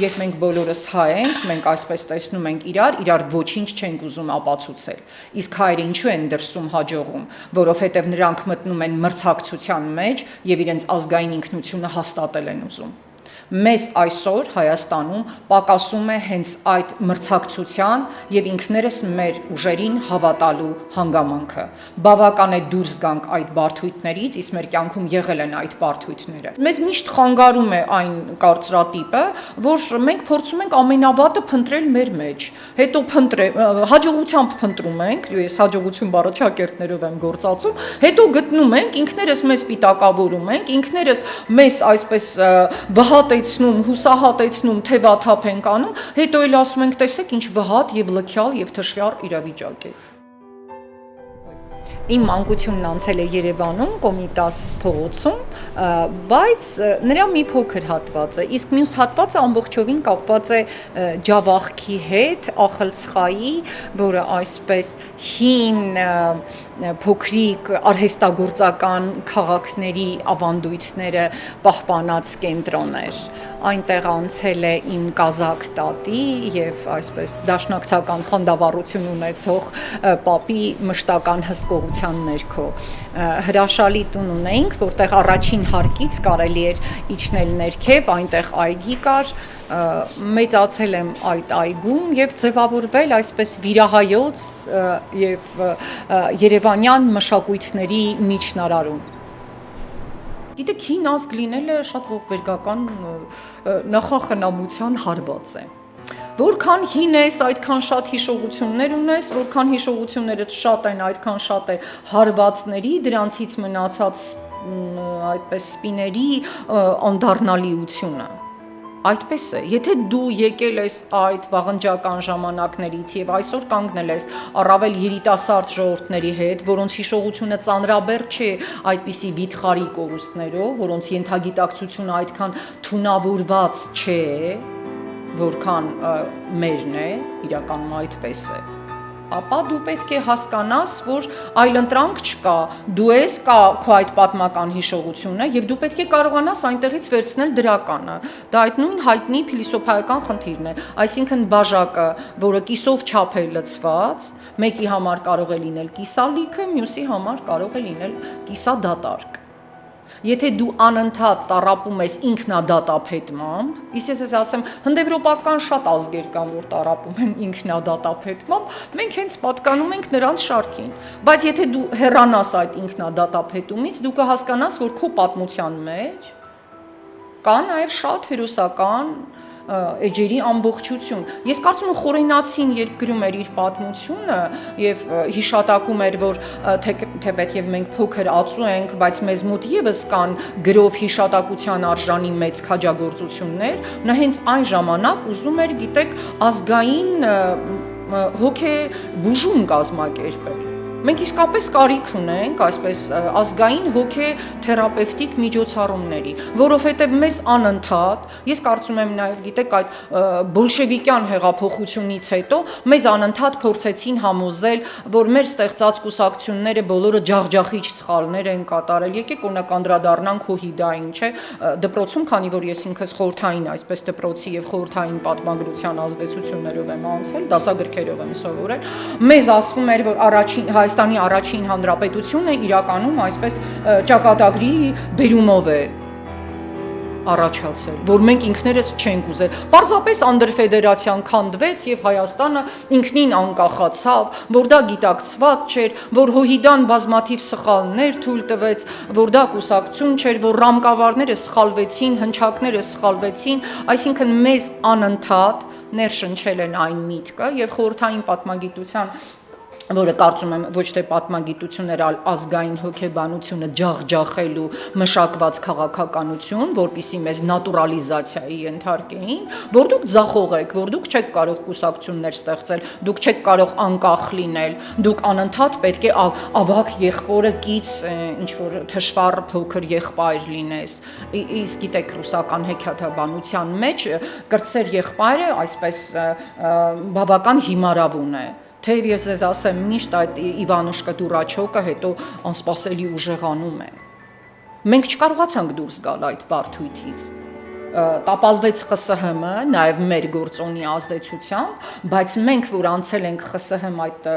երբ մենք բոլորս հայ ենք, մենք այսպես տեսնում ենք իրար ոչինչ չենք ուզում ապացուցել։ Իսկ հայերը ինչու են դրսում հաջողում, որովհետև նրանք մտնում են մրցակցության մեջ եւ իրենց ազգային ինքնությունը հաստատել են ուզում։ Մեզ այսօր Հայաստանում պակասում է հենց այդ մրցակցության եւ ինքներս մեր ուժերին հավատալու հանգամանքը։ Բավական է դուրս գանք այդ բարդույթներից, իսկ մեր կյանքում եղել են այդ բարդույթները։ Մեզ միշտ խանգարում է այն կարծրատիպը, որ մենք փորձում ենք ամենավատը փնտրել մեր մեջ, հետո հաջողությամբ փնտրում ենք, ես հաջողություն բառը ճակերտներով եմ գործածում, հետո գտնում ենք, ինքներս մեզ պիտակավորում ենք, ինքներս մեզ այսպես վհատեցնում, հուսահատեցնում, թևաթափ ենք անում, հետո էլ ասում ենք, տեսեք ինչ վհատ եւ լքյալ եւ թշվառ իրավիճակ է։ Իմ մանկությունն անցել է Երևանում, Կոմիտաս փողոցում, բայց նրա մի փոքր հատված է, իսկ մյուս հատվածը ամբողջովին կապված է ջավախքի հետ, ախալցխայի, որը այսպես հին փոքրիկ արհեստագործական քաղաքների ավանդույթները պահպանած կենտրոն էր։ Այնտեղ անցել է իմ կազակ տատի եւ այսպես դաշնակցական խանդավառություն ունեցող պապի մշտական հսկողության ներքո։ Հրաշալի տուն ունեինք, որտեղ առաջին հարկից կարելի էր իջնել ներքև, այնտեղ այգի կար, մեծացել եմ այդ այգում եւ ձևավորվել այսպես վիրահայոց եւ երևանյան մշակույթների միջնարարում։ Գիտեք, հին ազգ լինելը շատ ողբերգական նախախնամության հարված է։ Որքան հին ես, այդքան շատ հիշողություններ ունես, որքան հիշողություններդ շատ են, այդքան շատ է հարվածների, դրանցից մնացած այդպես սպիների անդառնալիությունը։ Այդպես է, եթե դու եկել ես այդ վաղնջական ժամանակներից եւ այսօր կանգնել ես առավել երիտասարդ ժողովուրդների հետ, որոնց հիշողությունը ծանրաբեռ չէ այդպիսի վիթխարի կորուստներով, որոնց ենթագիտակցությունը այդքան թունավորված չէ, որքան մերն է, իրականում այդպես է, ապա դու պետք է հասկանաս, որ այլընտրանք չկա, դու ես կա քո այդ պատմական հիշողությունը եւ դու պետք է կարողանաս այնտեղից վերցնել դրականը։ Դա այդ նույն հայտնի փիլիսոփայական խնդիրն է, այսինքն բաժակը, որը կիսով չափ է լցված, մեկի համար կարող է լինել կիսալիքը, մյուսի համար կարող է լինել կիսադատարկ։ Եթե դու անընդհատ տառապում ես ինքնադատապետմամբ, իսկ ես ասեմ, հնդեվրոպական շատ ազգեր կան, որ տառապում են ինքնադատապետմամբ, մենք հենց պատկանում ենք նրանց շարքին, բայց եթե դու հեռանաս այդ ինքնադատապետումից, դու կհասկանաս, որ քո պատմության մեջ կա նաև շատ հերոսական էջերի ամբողջություն։ Ես կարծում եմ Խորենացին երկրում էր իր պատմությունը եւ հիշատակում էր, որ թեպետև մենք փոքր ածու ենք, բայց մեզ մոտ եւս կան գրով հիշատակության արժանի մեծ քաջագործություններ, նա հենց այն ժամանակ ուզում էր, գիտեք, ազգային հոգեբուժում կազմակերպել։ Մենք իսկապես կարիք ունենք այսպես ազգային հոգեթերապևտիկ միջոցառումների, որովհետև մեզ անընդհատ, ես կարծում եմ նաև գիտեք այդ բոլշևիկյան հեղափոխությունից հետո մեզ անընդհատ փորձեցին համոզել, որ մեր ստեղծած կուսակցությունները բոլորը ջախջախիչ սխալներ են կատարել, եկեք օրինակ անդրադառնանք հոհիդային, չէ, դպրոցում, քանի որ ես ինքս խորհրդային այսպես դպրոցի եւ խորհրդային պատմագրության ազդեցություններով եմ անցել, դասագրքերով եմ սովորել, մեզ ասվում էր, որ Հայաստանի առաջին հանրապետությունը իրականում այսպես ճակատագրի բերումով է առաջացել, որ մենք ինքներս չենք ուզել։ Պարզապես անդրֆեդերացիան քանդվեց եւ Հայաստանը ինքնին անկախացավ, որ դա գիտակցված չէր, որ հոհիդան բազմաթիվ սխալներ թույլ տվեց, որ դա կուսակցություն չէր, որ ռամկավարները սխալվեցին, հնչակները սխալվեցին, այսինքն մեզ անընդհատ ներշնչել են այն միտքը եւ խորհրդային պատմագիտության որը կարծում եմ ոչ թե պատմագիտություն էր, այլ ազգային հոգեբանությունը ջախջախելու մշակված քաղաքականություն, որպիսի մեզ նատուրալիզացիայի ենթարկեին, որ դուք ձախող եք, որ դուք չեք կարող կուսակցություններ ստեղծել, դուք չեք կարող անկախ լինել, դուք անընդհատ պետք է ավագ եղբորը կից ինչ-որ թշվառ փոքր եղբայր լինես, իսկ գիտեք ռուսական հեքիաթաբանության մեջ կրտսեր եղբայրը այսպես բավական հիմարավուն է, թեև ես ձեզ ասեմ միշտ այդ Իվանուշկա Դուրաչոկը հետո անսպասելի ուժեղանում է։ Մենք չկարողացանք դուրս գալ այդ բարդույթից։ տապալվեց ԽՍՀՄ, նաև մեր գործոնի ազդեցությամբ, բայց մենք որ անցել ենք ԽՍՀՄ այդ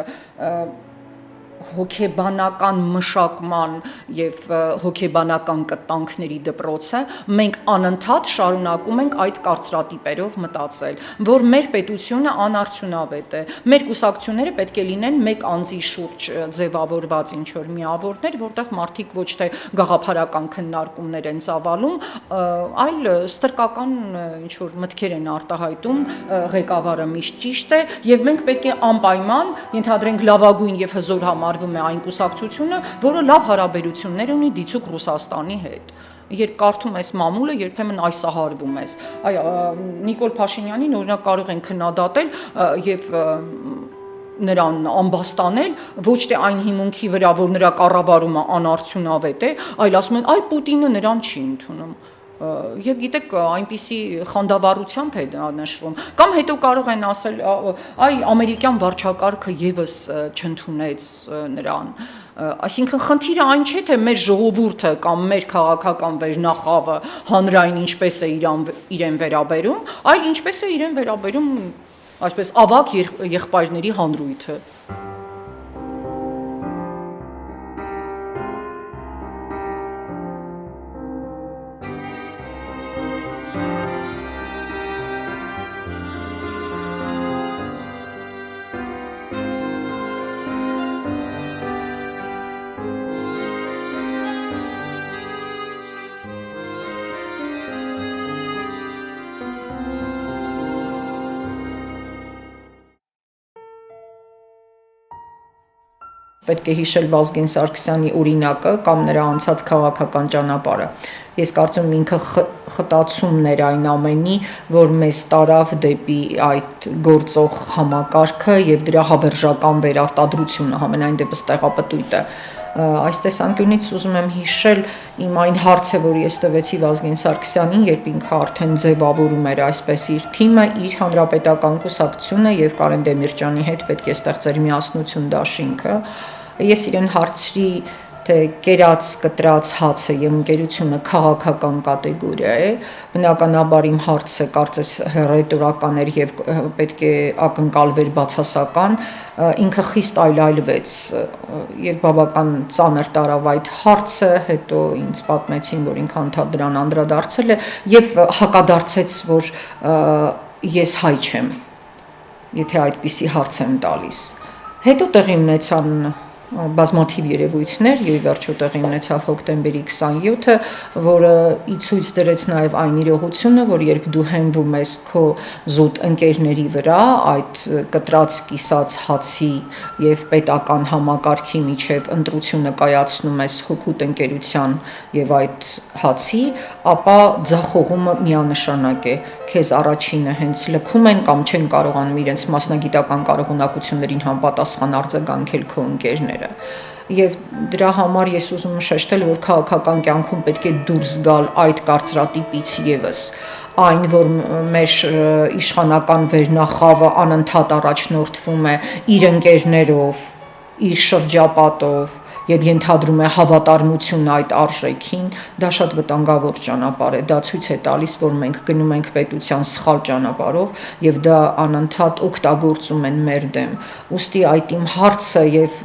հոգեբանական մշակման եւ հոգեբանական կտանքների դպրոցը մենք անընդհատ շարունակում ենք այդ կարծրատիպերով մտածել, որ մեր պետությունը անարդյունավետ է, մեր կուսակցությունները պետք է լինեն մեկ անձի շուրջ ձևավորված ինչ որ միավորներ, որտեղ մարդիկ ոչ թե գաղափարական քննարկումներ են ծավալում, այլ ստրկական ինչ որ մտքեր են արտահայտում, ղեկավարը միշտ ճիշտ է եւ մենք պետք է անպայման ենթադրենք լավագույն եւ հզոր համարվում է այն կուսակցությունը, որը լավ հարաբերություններ ունի դիցուք Ռուսաստանի հետ։ Երբ կարդում ես մամուլը, երբեմն այսահարվում ես։ Այ Նիկոլ Փաշինյանին օրինակ կարող են քննադատել եւ նրան ամբաստանել ոչ թե այն հիմունքի վրա, որ նրա կառավարումը անարդյունավետ է, այլ ասում են, այ Պուտինը նրան չի ընդունում։ Եվ գիտեք, այնպիսի խանդավառությամբ է դա նշվում, կամ հետո կարող են ասել, այ ամերիկյան վարչակարգը եւս չընդունեց նրան։ Այսինքն խնդիրը այն չէ, թե մեր ժողովուրդը կամ մեր քաղաքական վերնախավը հանրային ինչպես է իրեն վերաբերում, այլ ինչպես է իրեն վերաբերում այսպես ավագ եղբայրների հանրույթը։ Պետք է հիշել Վազգեն Սարգսյանի օրինակը կամ նրա անցած քաղաքական ճանապարհը։ Ես կարծում եմ ինքը խտացումն էր այն ամենի, որ մեզ տարավ դեպի այդ գործող համակարգը եւ դրա հավերժական վերարտադրությունը, համենայն դեպս տեղապտույտը։ Այս տեսանկյունից ուզում եմ հիշել իմ այն հարցը, որ ես տվեցի Վազգեն Սարգսյանին, երբ ինքը արդեն ձևավորում էր այսպես իր թիմը, իր հանրապետական կուսակցությունը եւ Կարեն Դեմիրճյանի հետ պետք է ստեղծեր միասնություն դաշինքը։ Ես իրեն հարցրի, թե կերած կտրած հացը եւ ընկերությունը քաղաքական կատեգորիա է, բնականաբար իմ հարցը կարծես ռետորական էր եւ պետք է ակնկալվեր բացասական, ինքը խիստ այլայլվեց եւ բավական ծանր տարավ այդ հարցը, հետո ինձ պատմեցին, որ ինքը անդադ դրան անդրադարձել է եւ հակադարձեց, որ ես հայ չեմ, եթե այդպիսի հարց եմ տալիս։ Հետո տեղի ունեցան բազմաթիվ երևույթներ եւ վերջո տեղի ունեցավ հոկտեմբերի 27-ը, որը ի ցույց դրեց նաեւ այն իրողությունը, որ երբ դու հենվում ես քո զուտ ընկերների վրա, այդ կտրած կիսած հացի եւ պետական համակարգի միջև ընտրությունը կայացնում ես հոգուտ ընկերության եւ այդ հացի, ապա ձախողումը միանշանակ է։ Քեզ առաջինը հենց լքում են կամ չեն կարողանում իրենց մասնագիտական կարողունակություններին համապատասխան արձագանքել քո ընկերները։ Եվ դրա համար ես ուզում եմ շեշտել, որ քաղաքական կյանքում պետք է դուրս գալ այդ կարծրատիպից եւս, այն, որ մեր իշխանական վերնախավը անընդհատ առաջնորդվում է իր ընկերներով, իր շրջապատով եւ ենթադրում է հավատարմություն այդ արժեքին, դա շատ վտանգավոր ճանապարհ է, դա ցույց է տալիս, որ մենք գնում ենք պետության սխալ ճանապարհով եւ դա անընդհատ օգտագործում են մեր դեմ։ Ոստի այդ իմ հարցը եւ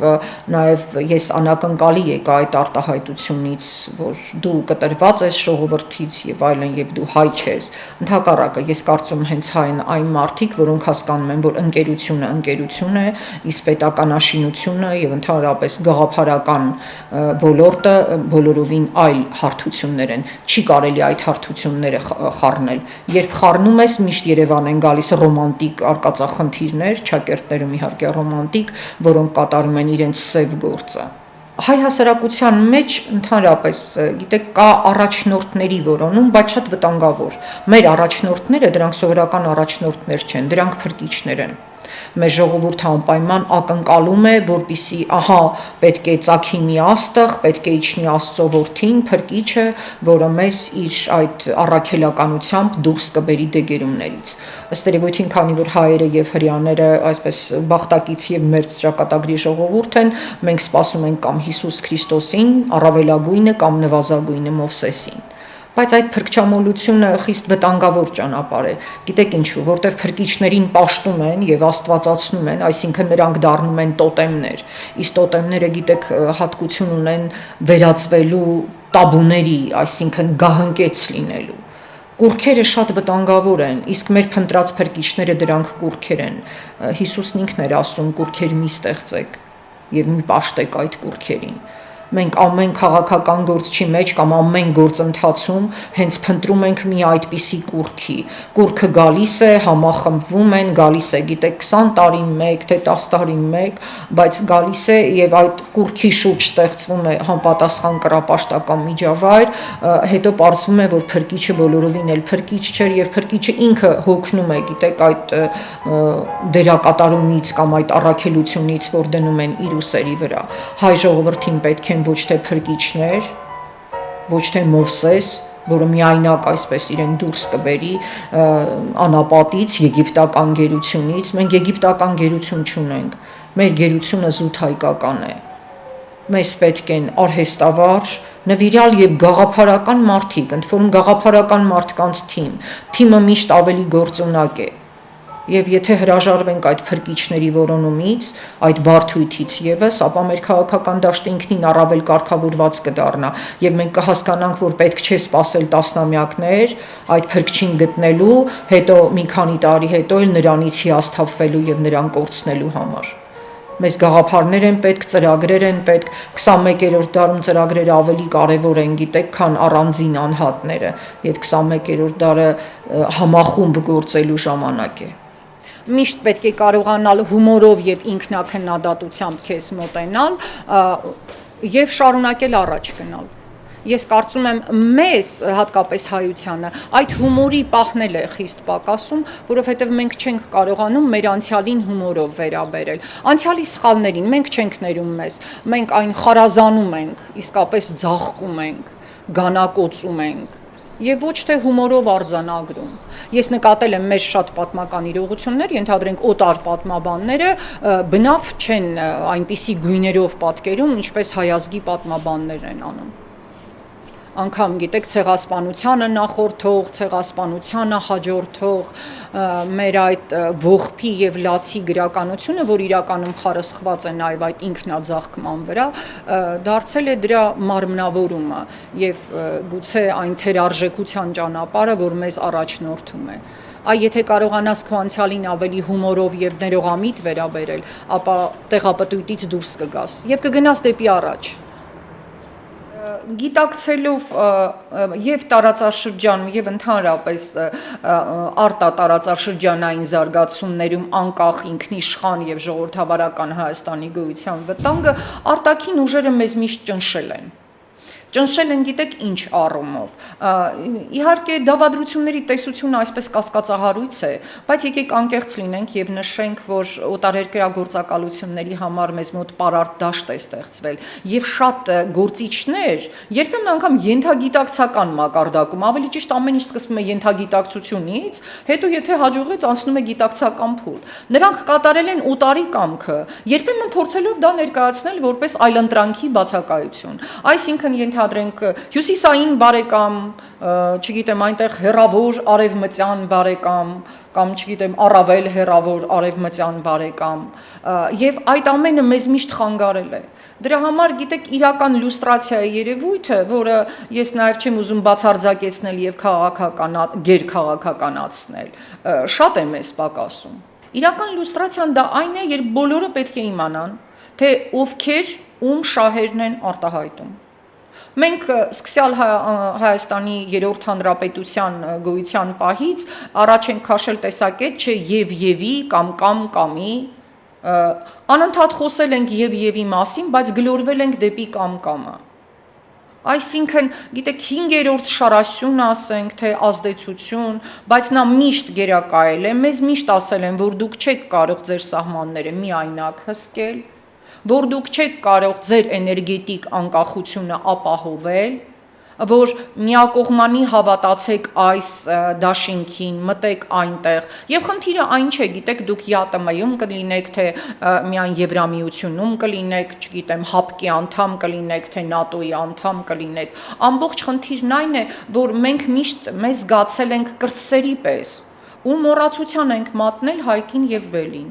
նաեւ ես անակնկալի եկա այդ արտահայտությունից, որ դու կտրված ես ժողովրդից եւ այլն եւ դու հայ չես։ Ընդհակառակը ես կարծում հենց հայն այն մարդիկ, որոնք հասկանում են, որ ընկերությունը ընկերություն է, իսկ պետականաշինությունը եւ ընդհանրապես գաղափարական ոլորտը բոլորովին այլ հարթություններ են, չի կարելի այդ հարթությունները խառնել, երբ խառնում ես միշտ Երևան են գալիս ռոմանտիկ արկածախնդիրներ, ճակերտներում իհարկե ռոմանտիկ, որոնք կատարում են իրենց սև գործը։ Հայ հասարակության մեջ ընդհանրապես, գիտեք, կա առաջնորդների որոնում, բայց շատ վտանգավոր։ Մեր առաջնորդները դրանք սովորական առաջնորդներ չեն, դրանք փրկիչներ են։ Մեր ժողովուրդը անպայման ակնկալում է, որպիսի ահա պետք է ծագի մի աստղ, պետք է իջնի Աստծո որդին, փրկիչը, որը մեզ իր այդ առաքելականությամբ դուրս կբերի դեգերումներից։ Ըստ երևույթին, քանի որ հայերը եւ հրեաները այսպես բախտակից եւ մերձ ճակատագրի ժողովուրդ են, մենք սպասում ենք կամ Հիսուս Քրիստոսին, առավելագույնը կամ նվազագույնը Մովսեսին։ Բայց այդ փրկչամոլությունը խիստ վտանգավոր ճանապարհ է։ Գիտեք ինչու, որտեղ փրկիչներին պաշտում են եւ աստվածացնում են, այսինքն նրանք դառնում են տոտեմներ։ Իսկ տոտեմները գիտեք հատկություն ունեն վերածվելու տաբուների, այսինքն գահընկեց լինելու։ Կուրքերը շատ վտանգավոր են, իսկ մեր փնտրած փրկիչները դրանք կուրքեր են։ Հիսուսն ինքն էր ասում՝ կուրքեր մի ստեղծեք եւ մի պաշտեք այդ կուրքերին։ Մենք ամեն քաղաքական գործի մեջ կամ ամեն գործընթացում հենց փնտրում ենք մի այդպիսի կուրքի։ Կուրքը գալիս է, համախմբվում են, գալիս է, գիտեք, 20 տարին մեկ, թե 10 տարին մեկ, բայց գալիս է եւ այդ կուրքի շուրջ ստեղծվում է համապատասխան կռապաշտական միջավայր, հետո պարզվում է, որ փրկիչը բոլորովին էլ փրկիչ չէր եւ փրկիչը ինքը հոգնում է, գիտեք, այդ դերակատարումից կամ այդ առաքելությունից, որ դնում են իր ուսերի վրա։ Հայ ժողովրդին պետք է ոչ թե փրկիչներ, ոչ թե Մովսես, որը միայնակ այսպես իրեն դուրս կբերի անապատից, եգիպտական գերությունից, մենք եգիպտական գերություն չունենք, մեր գերությունը զուտ հայկական է, մեզ պետք են արհեստավարժ, նվիրյալ եւ գաղափարական մարդիկ, ընդ որում գաղափարական մարդկանց թիմը միշտ ավելի գործունակ է։ Եվ եթե հրաժարվենք այդ փրկիչների որոնումից, այդ բարդույթից եւս, ապա մեր քաղաքական դաշտը ինքնին առավել կարգավորված կդառնա, եւ մենք կհասկանանք, որ պետք չէ սпасել տասնամյակներ այդ փրկչին գտնելու, հետո մի քանի տարի հետո էլ նրանից հիասթափվելու եւ նրան կորցնելու համար։ Մեզ գաղափարներ են պետք, ծրագրեր են պետք, 21-րդ դարում ծրագրերը ավելի կարևոր են, գիտեք, քան առանձին անհատները, եւ 21-րդ դարը համախումբ գործելու ժամանակ է։ Միշտ պետք է կարողանալ հումորով եւ ինքնակննադատությամբ քեզ մոտենալ եւ շարունակել առաջ գնալ։ Ես կարծում եմ մեզ, հատկապես հայությանը, այդ հումորի պահնել է խիստ պակասում, որովհետև մենք չենք կարողանում մեր անցյալին հումորով վերաբերել։ Անցյալի սխալներին մենք չենք ներում մեզ, մենք այն խարազանում ենք, իսկապես ձաղկում ենք, գանակոծում ենք եւ ոչ թե հումորով արձանագրում։ Ես նկատել եմ մեր շատ պատմական իրողություններ, ենթադրենք օտար պատմաբանները բնավ չեն այնպիսի գույներով պատկերում, ինչպես հայազգի պատմաբաններ են անում։ Անգամ գիտեք ցեղասպանությանը նախորդող, ցեղասպանությանը հաջորդող մեր այդ ողբի եւ լացի գրականությունը, որ իրականում խարսխված է նաեւ այդ ինքնաձախկման վրա, դարձել է դրա մարմնավորումը եւ գուցե այն թերարժեքության ճանապարհը, որ մեզ առաջնորդում է։ Եթե կարողանաս քո անցյալին ավելի հումորով եւ ներողամիտ վերաբերել, ապա տեղապտույտից դուրս կգաս եւ կգնաս դեպի առաջ։ Գիտակցելով եւ տարածաշրջանում եւ ընդհանրապես արտատարածաշրջանային զարգացումներում անկախ ինքնիշխան եւ ժողովրդավարական Հայաստանի գոյության վտանգը արտաքին ուժերը մեզ միշտ ճնշել են։ Ճնշել են գիտեք ինչ առումով։ Իհարկե դավադրությունների տեսությունը այսպես կասկածահարույց է, բայց եկեք անկեղծ լինենք եւ նշենք, որ օտարերկրագործակալությունների համար մեզ մոտ պարարտ դաշտ է ստեղծվել եւ շատ գործիչներ երբեմն անգամ ենթագիտակցական մակարդակում, ավելի ճիշտ ամեն ինչ սկսվում է ենթագիտակցությունից, հետո եթե հաջողվեց անցնում է գիտակցական փուլ։ Նրանք կատարել են օտարի կամքը, երբեմն փորձելով դա ներկայացնել որպես այլընտրանքի բացակայություն։ Այսինքն ենթադրենք հյուսիսային բարեկամ, չգիտեմ, այնտեղ հեռավոր արևմտյան բարեկամ կամ չգիտեմ առավել հեռավոր արևմտյան բարեկամ եւ այդ ամենը մեզ միշտ խանգարել է։ Դրա համար գիտեք իրական լյուստրացիայի երևույթը, որը ես նաեւ չեմ ուզում բացարձակեցնել եւ գերքաղաքականացնել, շատ է մեզ պակասում։ Իրական լյուստրացիան դա այն է, երբ բոլորը պետք է իմանան, թե ովքեր ում շահերն են արտահայտում։ Մենք սկսյալ Հայաստանի երրորդ հանրապետության գոյության պահից առաջ ենք քաշել տեսակետ, չէ եւի կամ կամի, անընդհատ խոսել ենք եւի մասին, բայց գլորվել ենք դեպի կամը։ Այսինքն, գիտեք, 5-րդ շարասյուն ասենք, թե ազդեցություն, բայց նա միշտ գերակայել է, մեզ միշտ ասել են, որ դուք չեք կարող ձեր սահմանները միայնակ հսկել, որ դուք չեք կարող ձեր էներգետիկ անկախությունը ապահովել, որ միակողմանի հավատացեք այս դաշինքին, մտեք այնտեղ։ Եվ խնդիրը այն չէ, գիտեք, դուք ԵԱՏՄ-ում կլինեք, թե միայն Եվրամիությունում կլինեք, չգիտեմ, ՀԱՊԿ-ի անդամ կլինեք, թե ՆԱՏՕ-ի անդամ կլինեք։ Ամբողջ խնդիրն այն է, որ մենք միշտ մեզ զգացել ենք կրտսերի պես ու մոռացության ենք մատնել Հայկին եւ Բելին։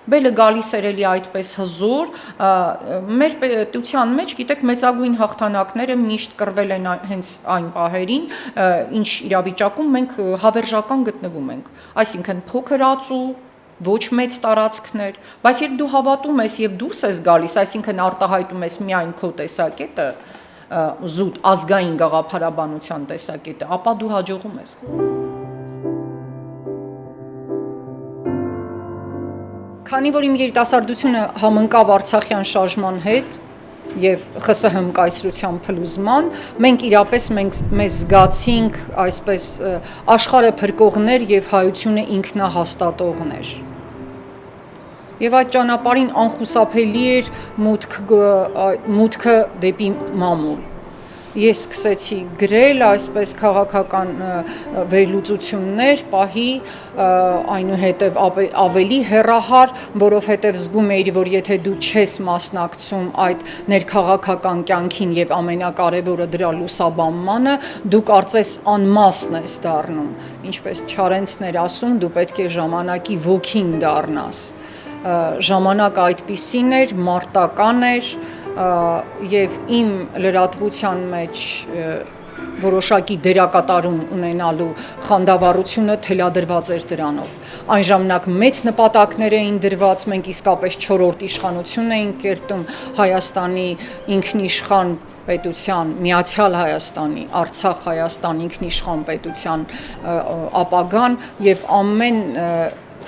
Բելը գալիս էր էլի այդպես հզոր, մեր պետության մեջ, գիտեք, մեծագույն հաղթանակները միշտ կռվել են հենց այն պահերին, ինչ իրավիճակում մենք հավերժական գտնվում ենք, այսինքն փոքր ածու, ոչ մեծ տարածքներ, բայց երբ դու հավատում ես եւ դուրս ես գալիս, այսինքն արտահայտում ես միայն քո տեսակետը, զուտ ազգային գաղափարաբանության տեսակետը, ապա դու հաջողում ես։ Քանի որ իմ երիտասարդությունը համընկավ Արցախյան շարժման հետ եւ ԽՍՀՄ կայսրության փլուզման, մենք իրապես մեզ զգացինք այսպես աշխարհը փրկողներ եւ հայությունը ինքնահաստատողներ։ Եվ այդ ճանապարհին անխուսափելի էր մուտքը դեպի մամուլ։ Ես սկսեցի գրել այսպես քաղաքական վերլուծություններ, պահի այնուհետև ավելի հեռահար, որովհետև զգում էի, որ եթե դու չես մասնակցում այդ ներքաղաքական կյանքին եւ ամենակարևորը դրա լուսաբանմանը, դու կարծես անմասն ես դառնում, ինչպես Չարենցն էր ասում, դու պետք է ժամանակի ոգին դառնաս։ Ժամանակը այդպիսին էր, մարտական էր, եւ իմ լրատվության մեջ որոշակի դերակատարում ունենալու խանդավառությունը թելադրված էր դրանով։ Այն ժամանակ մեծ նպատակներ էին դրված, մենք իսկապես 4-րդ իշխանություն էինք կերտում Հայաստանի ինքնիշխան պետության, Միացյալ Հայաստանի, Արցախ Հայաստան ինքնիշխան պետության ապագան եւ ամեն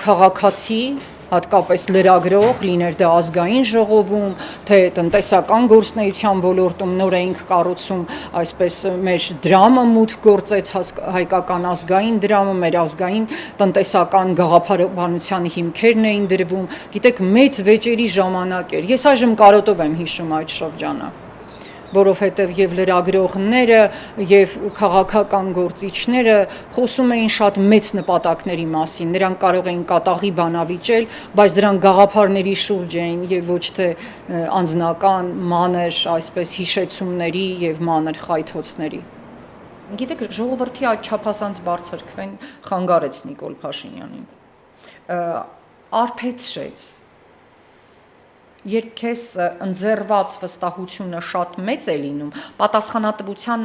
քաղաքացի հատկապես լրագրող, լիներ դա ազգային ժողովում, թե տնտեսական գործունեության ոլորտում նոր էինք կառուցում, այսպես մեր դրամը մուտք գործեց հայկական ազգային դրամը, մեր ազգային տնտեսական գաղափարաբանության հիմքերն էին դրվում, գիտեք, մեծ վեճերի ժամանակ էր։ Ես այժմ կարոտով եմ հիշում այդ շրջանը, որովհետև եւ լրագրողները եւ քաղաքական գործիչները խոսում էին շատ մեծ նպատակների մասին, նրանք կարող էին կատաղի բանավիճել, բայց դրանք գաղափարների շուրջ էին եւ ոչ թե անձնական մանր այսպես հիշեցումների եւ մանր խայթոցների։ Գիտեք, ժողովրդի այդ չափազանց բարձր քվեն խանգարեց Նիկոլ Փաշինյանին, արփեցրեց։ Երբ քեզ ընձեռված վստահությունը շատ մեծ է լինում, պատասխանատվության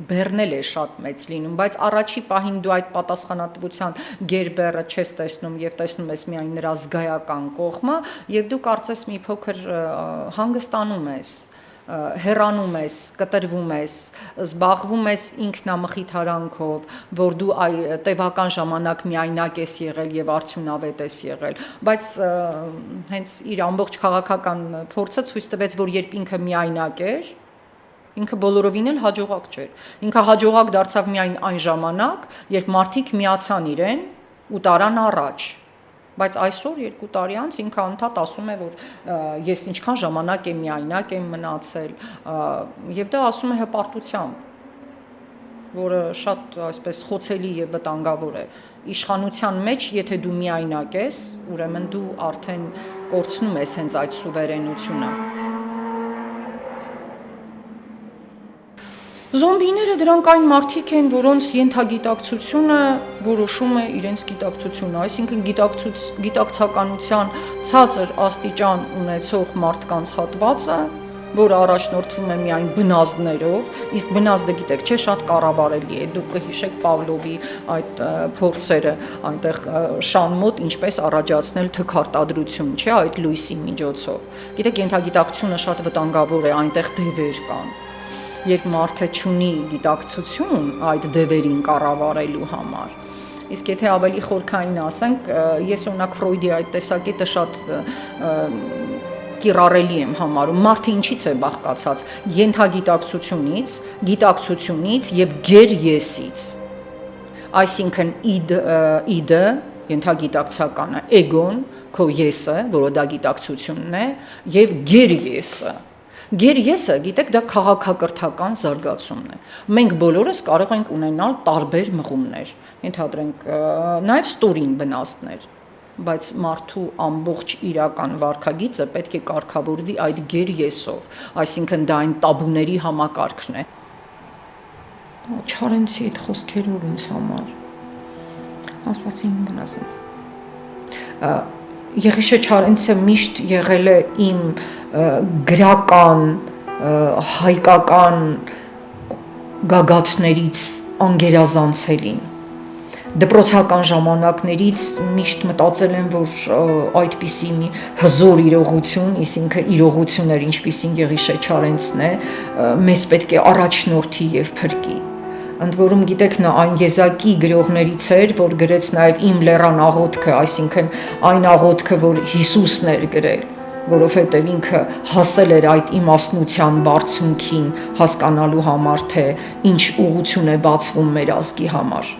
բեռնել է շատ մեծ լինում, բայց առաջի պահին դու այդ պատասխանատվության գերբեռը չես տեսնում եւ տեսնում ես միայն նրա զգայական կողմը եւ դու կարծես մի փոքր հանգստանում ես, հեռանում ես, կտրվում ես, զբաղվում ես ինքնամխիթարանքով, որ դու տևական ժամանակ միայնակ ես եղել եւ արդյունավետ ես եղել, բայց հենց իր ամբողջ քաղաքական փորձը ցույց տվեց, որ երբ ինքը միայնակ էր, ինքը բոլորովին էլ հաջողակ չէր։ Ինքը հաջողակ դարձավ միայն այն ժամանակ, երբ մարդիկ միացան իրեն ու տարան առաջ։ Բայց այսօր 2 տարի անց ինքը անդադ ասում է, որ ես ինչքան ժամանակ եմ միայնակ եմ մնացել, եւ դա ասում է հպարտությամբ, որը շատ այսպես խոցելի եւ վտանգավոր է։ Իշխանության մեջ, եթե դու միայնակ ես, ուրեմն դու արդեն կորցնում ես հենց այդ սուվերենությունը։ Զոմբիները դրանք այն մարդիկ են, որոնց ենթագիտակցությունը որոշում է իրենց գիտակցությունը, այսինքն գիտակցականության ցածր աստիճան ունեցող մարդկանց հատվածը, որը առաջնորդվում է միայն բնազդներով, իսկ բնազդը գիտեք, չէ, շատ կառավարելի է, դուք կհիշեք Պավլովի այդ փորձերը այնտեղ շան մոտ ինչպես առաջացնել թքարտադրություն, չէ, այդ լույսի միջոցով։ Գիտեք, ենթագիտակցությունը շատ վտանգավոր է, այնտեղ դևեր կան։ Երբ մարդը չունի գիտակցություն այդ դևերին կառավարելու համար։ Իսկ եթե ավելի խորքային ասենք, ես օրինակ Ֆրոյդի այդ տեսակետը շատ կիրառելի եմ համարում։ Մարդը ինչից է բաղկացած՝ ենթագիտակցությունից, գիտակցությունից եւ գեր-եսից։ Այսինքն իդը, ենթագիտակցականը, էգոն, քո եսը, որը դա գիտակցությունն է, եւ գեր-եսը, Գերիեսը, գիտեք, դա քաղաքակրթական զարգացումն է։ Մենք բոլորս կարող ենք ունենալ տարբեր մղումներ, ենթադրենք նաև ստորին վնասներ, բայց մարդու ամբողջ իրական վարքագիծը պետք է կարգավորվի այդ գերիեսով, այսինքն դա այն տաբուների համակարգն է։ Չարենցի այդ խոսքերով ինձ համար ասպասին բնասն։ Եղիշե Չարենցը միշտ եղել է իմ գրական, հայկական գագաթներից անգերազանցելին։ Դպրոցական ժամանակներից միշտ մտածել եմ, որ այդպիսի մի հզոր իրողություն, այսինքն իրողություններ, ինչպիսին Եղիշե Չարենցն է, մեզ պետք է առաջնորդի եւ փրկի։ Ընդ որում գիտեք նա այն եզակի գրողներից էր, որ գրեց նաև իմ լեռան աղոթքը, այսինքն այն աղոթքը, որ Հիսուսն էր գրել, որովհետև ինքը հասել էր այդ իմաստնության բարձունքին հասկանալու համար, թե ինչ ուղղություն է բացվում մեր ազգի համար։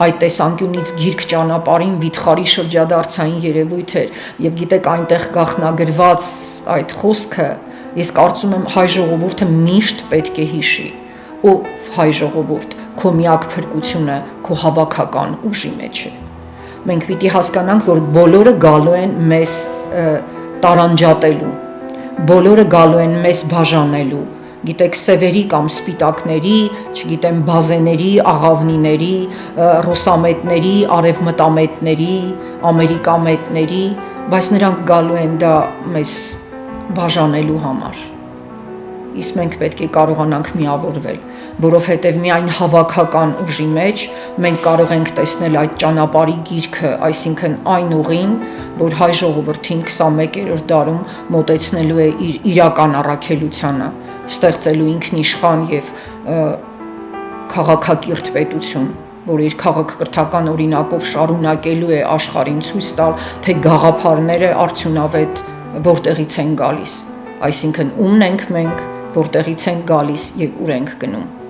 Այդ տեսանկյունից գիրք ճանապարհին վիթխարի շրջադարձային երևույթ էր, եւ գիտեք այնտեղ գաղտնագրված այդ խոսքը, ես կարծում եմ հայ ժողովուրդը միշտ պետք է հիշի։ Ու հայ ժողովուրդ, քո միակ փրկությունը քո հավաքական ուժի մեջ է։ Մենք պիտի հասկանանք, որ բոլորը գալու են մեզ տարանջատելու, բոլորը գալու են մեզ բաժանելու, գիտեք, սևերի կամ սպիտակների, չգիտեմ, բազեների, աղավնիների, ռուսամետների, արևմտամետների, ամերիկամետների, բայց նրանք գալու են դա մեզ բաժանելու համար։ Իսկ մենք պետք է կարողանանք միավորվել, որովհետև միայն հավաքական ուժի մեջ մենք կարող ենք տեսնել այդ ճանապարհի գիրքը, այսինքն այն ուղին, որ հայ ժողովրդին 21-րդ դարում մոտեցնելու է իր իրական առաքելությանը, ստեղծելու ինքնիշխան եւ քաղաքակիրթ պետություն, որ իր քաղաքակրթական օրինակով շարունակելու է աշխարհին ցույց տալ, թե գաղափարները արդյունավետ որտեղից են գալիս, այսինքն ումն ենք մենք, որտեղից ենք գալիս եւ ուր ենք գնում։